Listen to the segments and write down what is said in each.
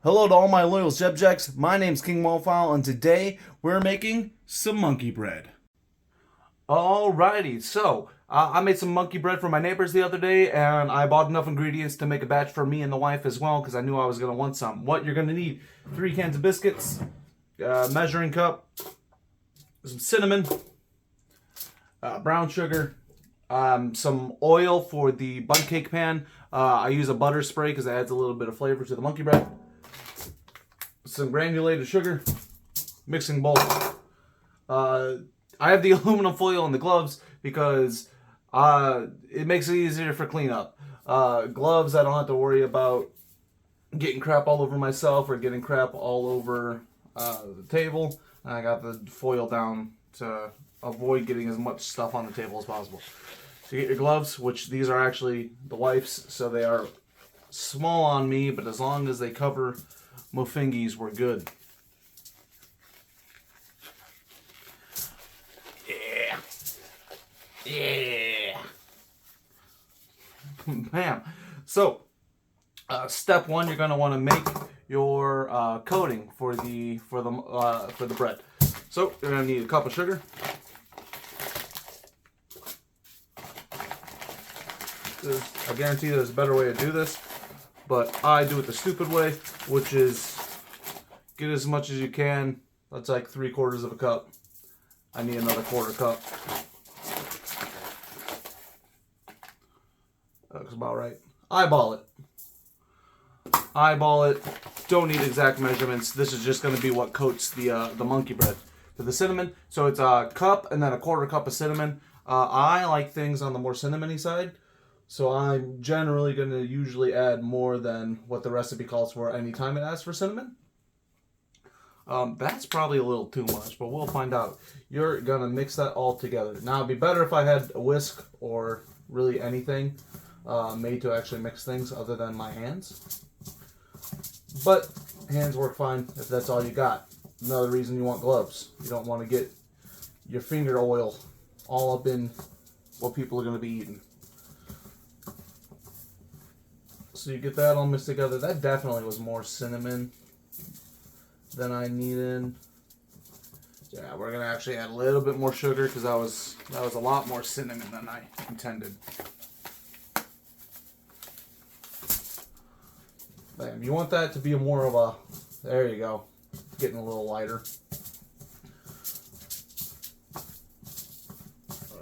Hello to all my loyal Zebjacks. My name's KingWolfOwl, and today we're making some monkey bread. Alrighty, so I made some monkey bread for my neighbors the other day, and I bought enough ingredients to make a batch for me and the wife as well, because I knew I was going to want some. What you're going to need: 3 cans of biscuits, measuring cup, some cinnamon, brown sugar, some oil for the bun cake pan. I use a butter spray because it adds a little bit of flavor to the monkey bread. Some granulated sugar, mixing bowl. I have the aluminum foil in the gloves because it makes it easier for cleanup. Gloves, I don't have to worry about getting crap all over myself or getting crap all over the table. I got the foil down to avoid getting as much stuff on the table as possible. So you get your gloves, which these are actually the wife's, so they are small on me, but as long as they cover my fingies, we're good. Yeah. Yeah. Bam. So, step one, you're gonna want to make your coating for the bread. So you're gonna need a cup of sugar. I guarantee there's a better way to do this, but I do it the stupid way, which is get as much as you can. That's like 3/4 of a cup. I need another 1/4 cup. That looks about right. Eyeball it. Eyeball it. Don't need exact measurements. This is just going to be what coats the monkey bread. For the cinnamon, so it's a cup and then a 1/4 cup of cinnamon. I like things on the more cinnamony side, so I'm generally going to usually add more than what the recipe calls for anytime it asks for cinnamon. That's probably a little too much, but we'll find out. You're going to mix that all together. Now, it'd be better if I had a whisk or really anything made to actually mix things other than my hands. But hands work fine if that's all you got. Another reason you want gloves. You don't want to get your finger oil all up in what people are going to be eating. So you get that all mixed together. That definitely was more cinnamon than I needed. Yeah, we're gonna actually add a little bit more sugar because that was a lot more cinnamon than I intended. Bam. You want that to be more of a, there you go, getting a little lighter.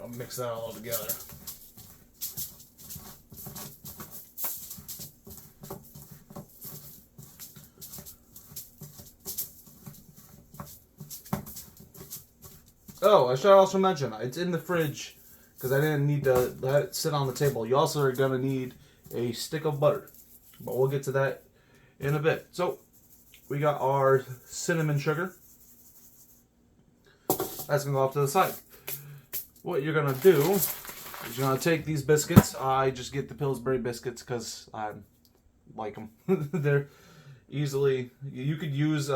I'll mix that all together. Oh, I should also mention, it's in the fridge because I didn't need to let it sit on the table. You also are going to need a stick of butter, but we'll get to that in a bit. So, we got our cinnamon sugar. That's going to go off to the side. What you're going to do is you're going to take these biscuits. I just get the Pillsbury biscuits because I like them. They're easily, you could use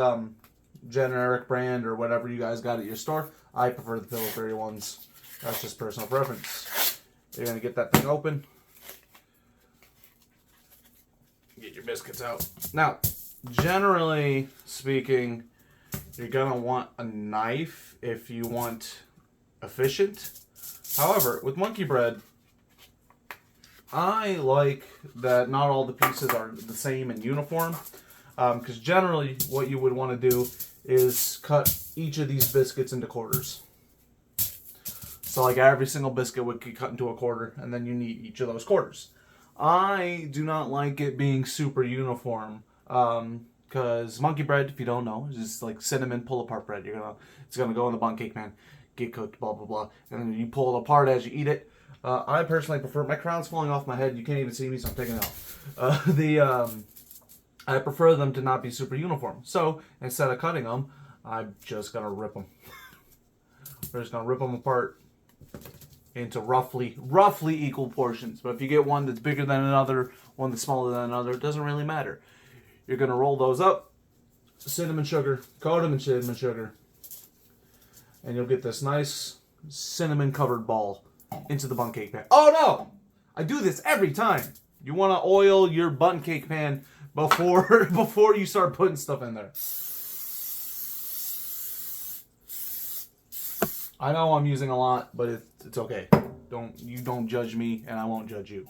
generic brand or whatever you guys got at your store. I prefer the Pillsbury ones. That's just personal preference. You're going to get that thing open. Get your biscuits out. Now, generally speaking, you're going to want a knife if you want efficient. However, with monkey bread, I like that not all the pieces are the same and uniform. Because generally what you would want to do is cut each of these biscuits into quarters. So like every single biscuit would get cut into a quarter, and then you need each of those quarters. I do not like it being super uniform, because monkey bread, if you don't know, is just like cinnamon pull-apart bread. It's gonna go in the bun cake pan, get cooked, blah blah blah, and then you pull it apart as you eat it. I personally prefer, my crown's falling off my head. You can't even see me, so I'm taking it off. I prefer them to not be super uniform. So instead of cutting them, I'm just gonna rip them. We're just gonna rip them apart into roughly equal portions. But if you get one that's bigger than another, one that's smaller than another, it doesn't really matter. You're gonna roll those up, cinnamon sugar, coat them in cinnamon sugar, and you'll get this nice cinnamon covered ball into the bun cake pan. Oh no! I do this every time. You want to oil your bun cake pan before you start putting stuff in there. I know I'm using a lot, but it's okay. You don't judge me, and I won't judge you.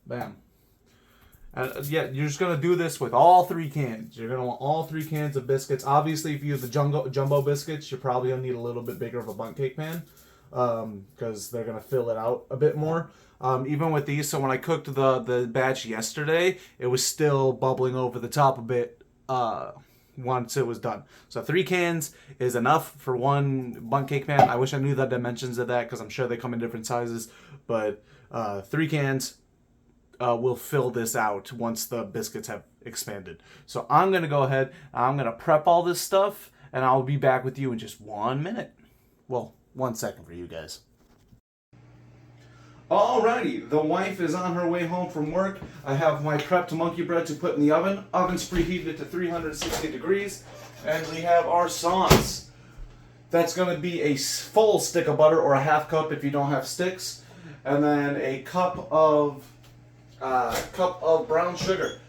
Bam. And yeah, you're just gonna do this with all 3 cans. You're gonna want all 3 cans of biscuits. Obviously, if you use the jumbo biscuits, you're probably gonna need a little bit bigger of a bundt cake pan, because they're gonna fill it out a bit more. Even with these, so when I cooked the batch yesterday, it was still bubbling over the top a bit once it was done. So 3 cans is enough for 1 bundt cake pan. I wish I knew the dimensions of that, because I'm sure they come in different sizes, but 3 cans will fill this out once the biscuits have expanded. So I'm going to go ahead, I'm going to prep all this stuff, and I'll be back with you in just 1 minute. Well, 1 second for you guys. Alrighty, the wife is on her way home from work. I have my prepped monkey bread to put in the oven. Oven's preheated to 360 degrees. And we have our sauce. That's going to be a full stick of butter, or a half cup if you don't have sticks. And then a cup of brown sugar.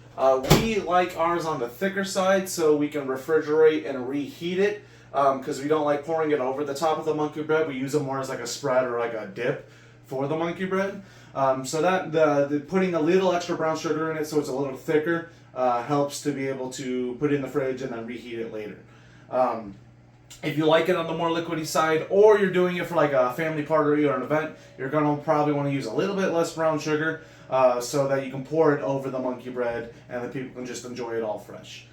We like ours on the thicker side so we can refrigerate and reheat it, because we don't like pouring it over the top of the monkey bread. We use it more as like a spread or like a dip for the monkey bread. So that the putting a little extra brown sugar in it so it's a little thicker helps to be able to put it in the fridge and then reheat it later. If you like it on the more liquidy side, or you're doing it for like a family party or an event, you're going to probably want to use a little bit less brown sugar, so that you can pour it over the monkey bread and the people can just enjoy it all fresh.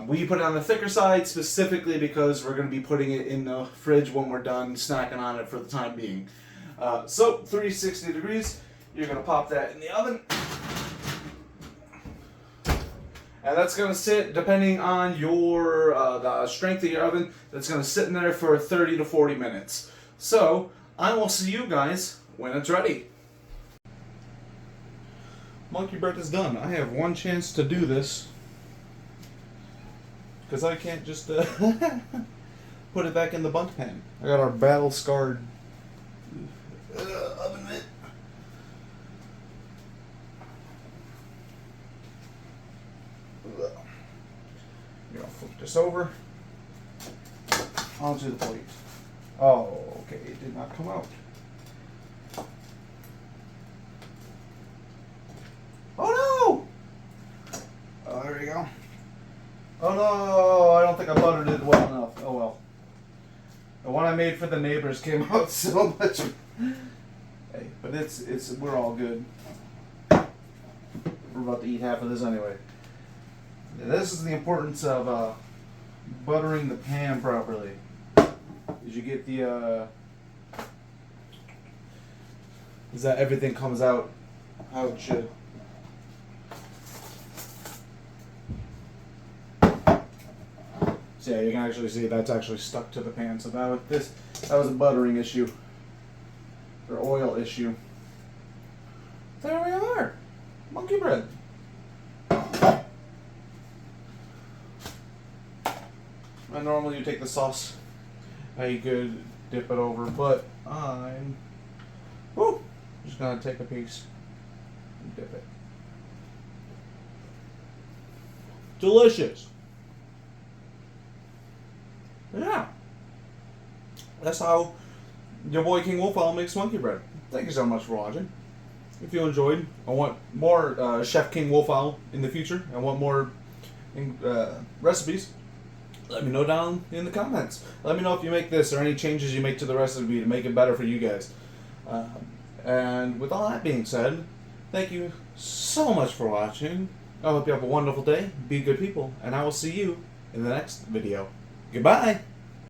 We put it on the thicker side specifically because we're going to be putting it in the fridge when we're done snacking on it for the time being. So 360 degrees, you're going to pop that in the oven. And that's going to sit, depending on your the strength of your oven, that's going to sit in there for 30 to 40 minutes. So I will see you guys when it's ready. Monkey bread is done. I have 1 chance to do this, because I can't just put it back in the bundt pan. I got our battle-scarred oven mitt. You're gonna flip this over onto the plate. Oh, okay, it did not come out. Oh no! Oh, there you go. Oh no, I don't think I buttered it well enough. Oh well. The one I made for the neighbors came out so much. Hey, but we're all good. We're about to eat half of this anyway. This is the importance of buttering the pan properly. Is you get the is that everything comes out how it should. So yeah, you can actually see that's actually stuck to the pan. So that was a buttering issue or oil issue. There we are, monkey bread. And normally you take the sauce, you could dip it over, but I'm just gonna take a piece and dip it. Delicious. Yeah. That's how your boy KingWolfOwl makes monkey bread. Thank you so much for watching. If you enjoyed, I want more Chef KingWolfOwl in the future. I want more recipes. Let me know down in the comments. Let me know if you make this or any changes you make to the recipe to make it better for you guys. And with all that being said, thank you so much for watching. I hope you have a wonderful day. Be good people. And I will see you in the next video. Goodbye.